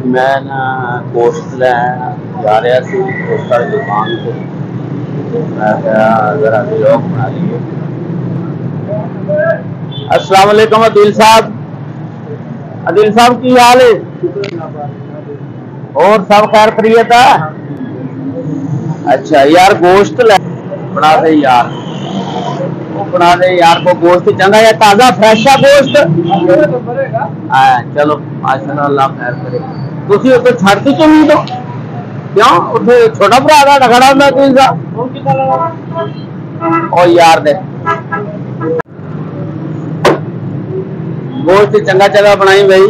मैं ना गोश्त लैन जा रहा सी गोश्त वाली दुकान से, मैं जरा व्लॉग बना लिए। अस्सलाम वालेकुम अदिल साहब। अदिल साहब की हाल है? और सब खैर खैरियत है? अच्छा यार गोश्त ले बना दे यार, वो बना दे यार को गोश्त चंगा या ताजा फ्रेश है गोश्त। हाँ चलो माशाल्लाह अल्लाह खैर करे। तुसी तो छड़ती क्यों नहीं दो? क्यों उसे छोटा भरा दा खड़ा होंदा तुसी दा ओ यार दे गोश्त चंगा चंगा बनाई भाई।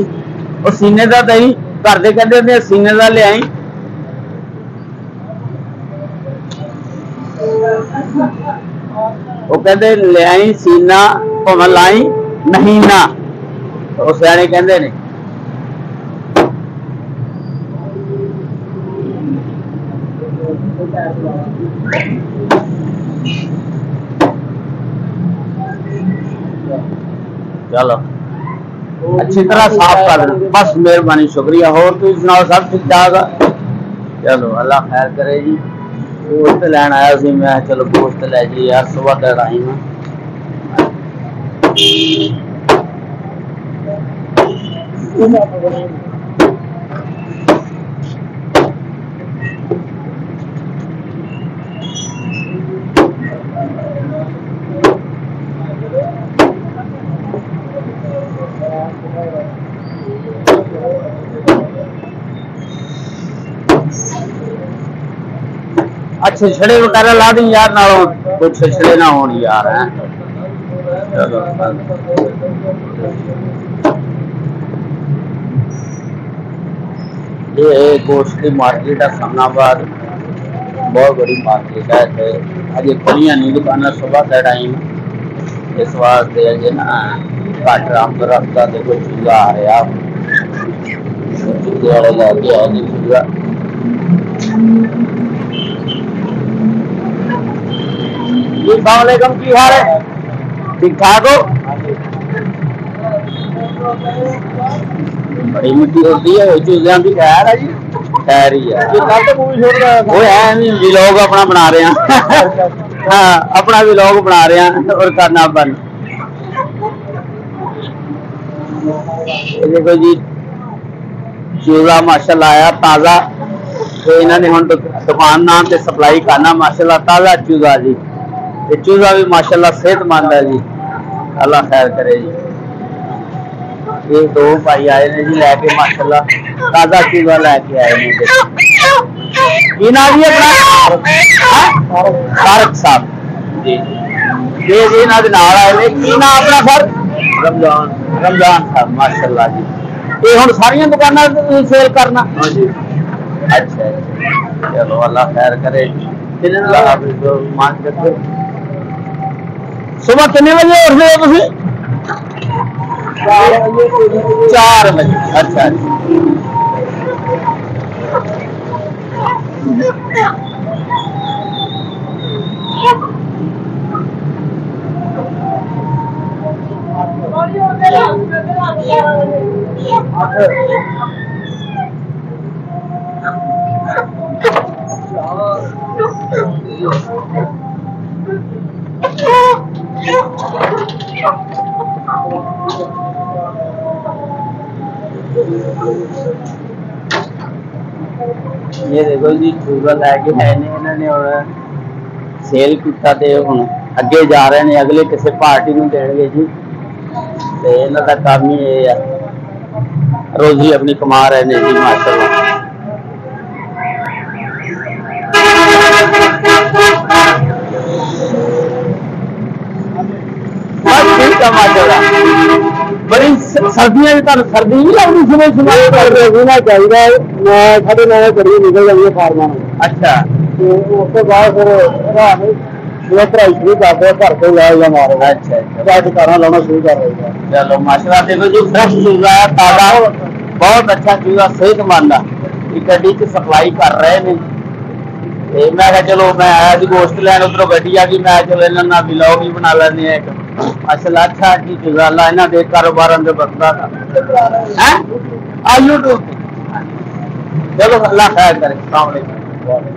और सीने का दही घर दे कहते थे सीने का ले आई। वो कहते ले आई सीना भावें लाई नहीं ना, तो सियाने कहते ने। चलो अच्छी तरह साफ कर देना बस, मेहरबानी शुक्रिया। और तुम सुनाओ सब ठीक ठाक? चलो अल्लाह खैर करे जी। गोश्त लैन आया सी मैं, चलो गोश्त लै जी यार, सुबह का टाइम है। अच्छे छड़े वगैरह ला दी यार, ना कुछ छड़े ना हो यार है। चलो ये गोश्त की मार्केट है सामनाबाद, बहुत बड़ी मार्केट है। अजे खुलिया नहीं दुकान सुबह का टाइम, इस वास्ते अजे ना घट आमद रखता तो कोई चूजा आ रहा, चूजे वाले लैके आए नहीं चूजा। वालेकुम की हाल है? ठीक ठाक हो? बड़ी मिट्टी होती है चूजिया की खैर है जी, खैर ही है। वो है नहीं व्लॉग अपना बना रहे हैं हाँ अपना व्लॉग बना रहे हैं और करना बन। देखो जी चूजा माशाल्लाह आया ताजा, तो इन्होंने हम दुकान नाम से सप्लाई करना माशाल्लाह ताजा चूजा जी। चूजा भी माशाल्लाह सेहतमंद है जी, अल्लाह खैर करे जी। ये दो भाई आए ने जी लैके माशाल्लाह ताजा चूजा लैके आए ने। की नाम जी अपना? फारूक साहब जी, ये इन्हों के नाल आए ने। की नाम अपना सर? रमजान। रमजान साहब माशाल्लाह जी। ये हम सारिया दुकाना सेल करना? अच्छा चलो अल्लाह खैर करे। सुबह कितने बजे उठते हो तुम? 4 बजे। अच्छा ये देखो जी चूजा लैके आए ने इन्होंने और सेल किया, हम अगे जा रहे हैं अगले किसी पार्टी में देंगे जी। तो इन्हों का काम ही ये है, रोजी अपनी कमा रहे हैं जी माशाल्लाह। ठीक है माशाल्लाह। बड़ी सर्दियां सर्दी नहीं लगती सुबह सुबह चाहिए, मैं 9:30 करी निकल जाती है फार्मा। अच्छा उसके बाद फिर पढ़ाई शुरू करते घर को लाया मारो। अच्छा दुकाना लाना शुरू कर रही है। चलो माशाल्लाह देखो जी फ्रेश चूजा है ताजा, बहुत अच्छा चूजा सेहतमंद है। गड्डी च सप्लाई कर रहे हैं। मैं चलो मैं आया जी गोश्त लैन, उधरों गड्डी आ गई, मैं चलो इन्होंने व्लॉग भी बना लेने एक माशाल्लाह। अच्छा जी चूजा अल्लाह इन्हों के कारोबार अंदर बसता था यूट्यूब चलो अल्लाह खैर करे। अस्सलाम वालेकुम।